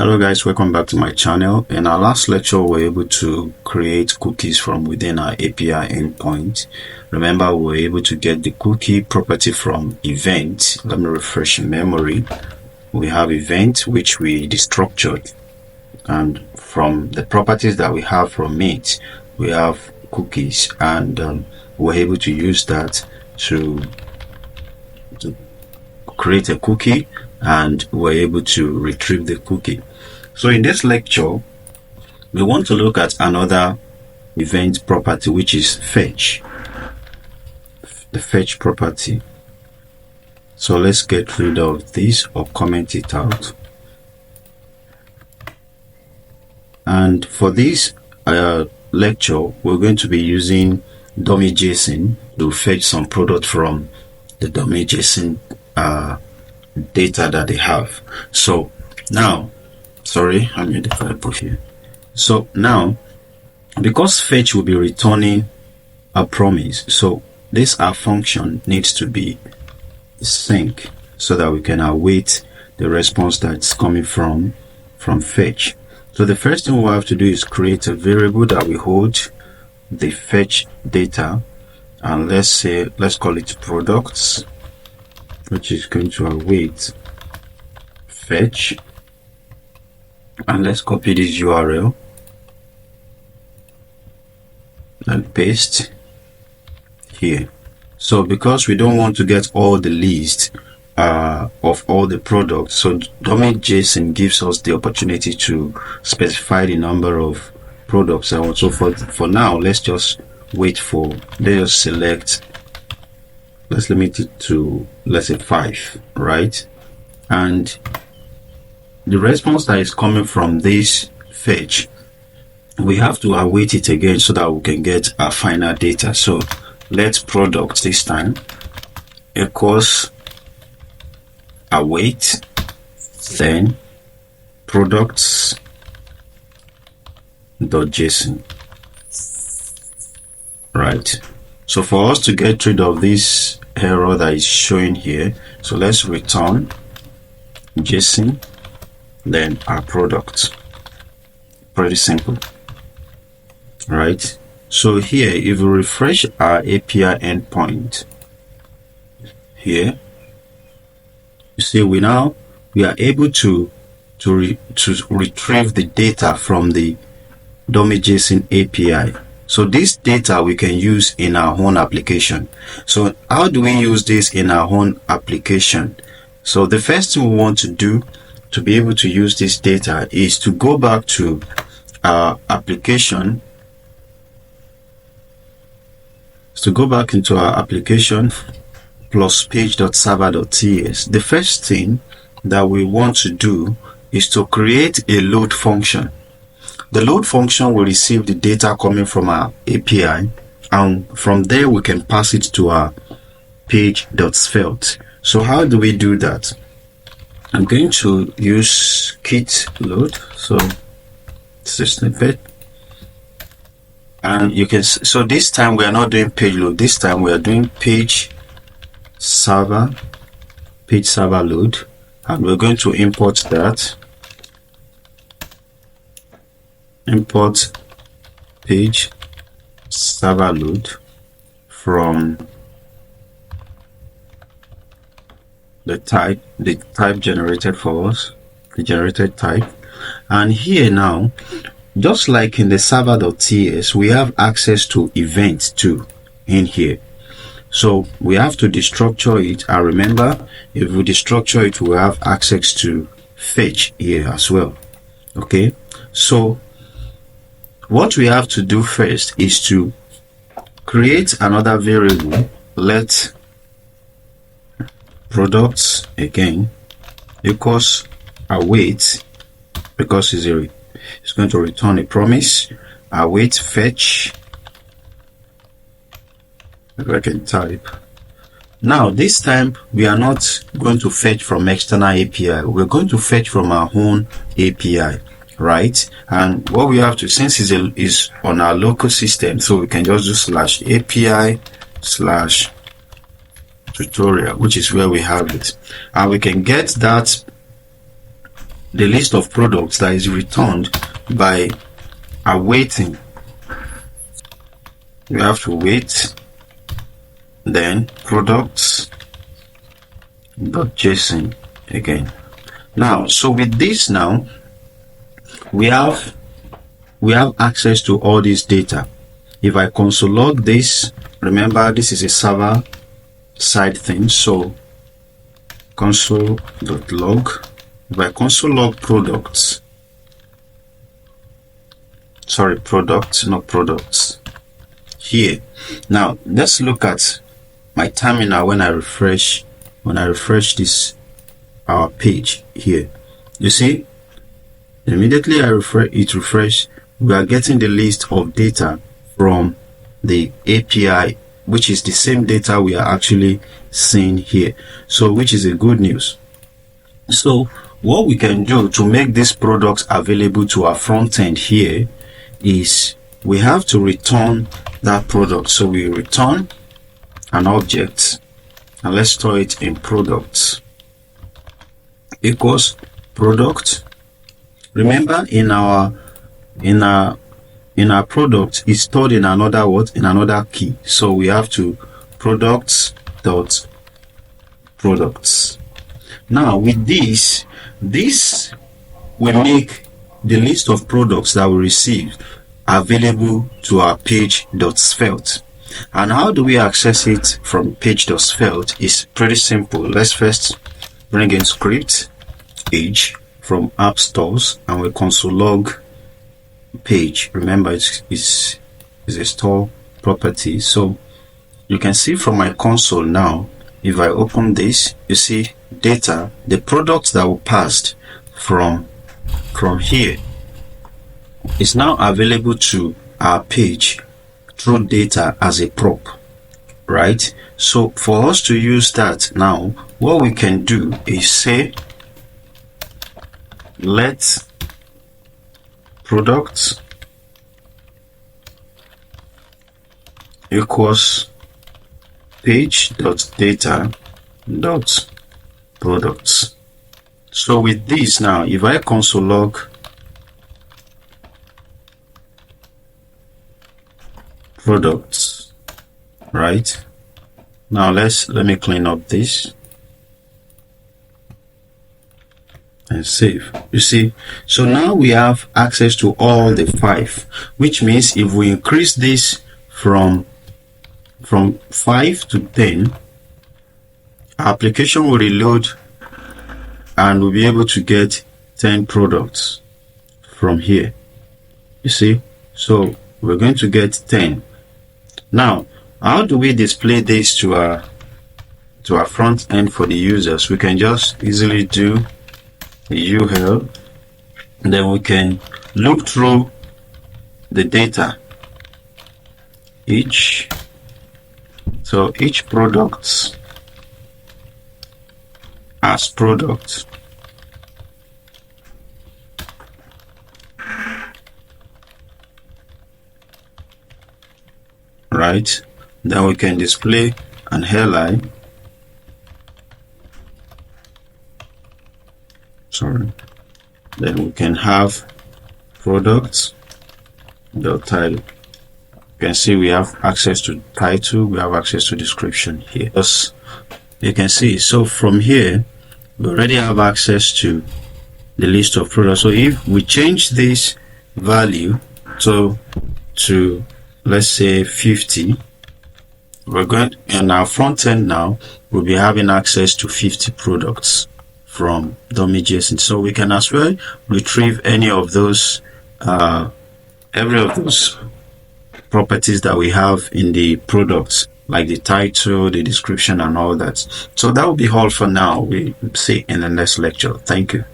Hello guys, welcome back to my channel. In our last lecture, we were able to create cookies from within our API endpoint. Remember, we were able to get the cookie property from event. Let me refresh your memory. We have event, which we destructured, and from the properties that we have from it, we have cookies, and we're able to use that to create a cookie, and we're able to retrieve the cookie. So in this lecture, we want to look at another event property, which is fetch, the fetch property. So let's get rid of this or comment it out. And for this lecture, we're going to be using dummy JSON to fetch some product from the dummy JSON data that they have. So now, sorry, I made the typo here. So now, because fetch will be returning a promise, so this our function needs to be sync so that we can await the response that's coming from fetch. So the first thing we'll have to do is create a variable that we hold the fetch data, and let's call it products, which is going to await fetch. And let's copy this URL and paste here. So because we don't want to get all the list of all the products, so dummy JSON gives us the opportunity to specify the number of products. And so for now, let's just wait for, let's select, let's limit it to, let's say 5, right? And the response that is coming from this fetch, we have to await it again so that we can get our final data. So let's product this time equals await, then products dot JSON, right? So for us to get rid of this error that is showing here, so let's return JSON, then our product. Pretty simple, right? So here, if we refresh our API endpoint here, you see we are able to retrieve the data from the dummy JSON API. So this data we can use in our own application. So how do we use this in our own application? So the first thing we want to do to be able to use this data is to go back to our application. So go back into our application plus page.server.ts. The first thing that we want to do is to create a load function. The load function will receive the data coming from our API, and from there we can pass it to our page.svelte. So how do we do that? I'm going to use kit load. So it's a snippet, and you can, so this time we are not doing page load, this time we are doing page server load, and we're going to import that, import page server load from the type generated for us, the generated type. And here now, just like in the server.ts, we have access to events too in here. So we have to destructure it, and remember, if we destructure it, we have access to fetch here as well. Okay, so what we have to do first is to create another variable. Let products again equals await, because it's going to return a promise, await fetch. If I can type. Now this time we are not going to fetch from external API, we're going to fetch from our own API, right? And what we have to, since is on our local system, so we can just do /API/tutorial, which is where we have it, and we can get that the list of products that is returned by awaiting. You have to wait, then products.json again. Now, so with this now, we have access to all this data. If I console log this, remember this is a server side thing, so console.log. If I console log products, not products here. Now let's look at my terminal when I refresh this our page here. You see, immediately I refresh, we are getting the list of data from the API, which is the same data we are actually seeing here, so which is a good news. So what we can do to make these products available to our front end here is we have to return that product. So we return an object, and let's store it in products equals product. Remember, in our product is stored in another in another key, so we have to products. Now with this will make the list of products that we receive available to our page.svelte. And how do we access it from page.svelte? Is pretty simple. Let's first bring in script page from app stores, and we console log page. Remember, it's a store property. So you can see from my console now, if I open this, you see data, the products that were passed from here is now available to our page through data as a prop, right? So for us to use that now, what we can do is say let products equals page.data.products. So with this now, if I console log products, right? Now let me clean up this and save. You see, so now we have access to all the 5, which means if we increase this from 5 to 10, our application will reload and we'll be able to get 10 products from here. You see, so we're going to get 10. Now, how do we display this to our front end for the users? We can just easily do UL, then we can look through the data. Each product as product, right? Then we can display an hairline. Then we can have products dot title. You can see we have access to title, we have access to description here. As you can see, so from here we already have access to the list of products. So if we change this value to let's say 50, we're going, and our front end now will be having access to 50 products from dummy.json. So we can as well retrieve any of those every of those properties that we have in the products, like the title, the description, and all that. So that will be all for now. We see in the next lecture. Thank you.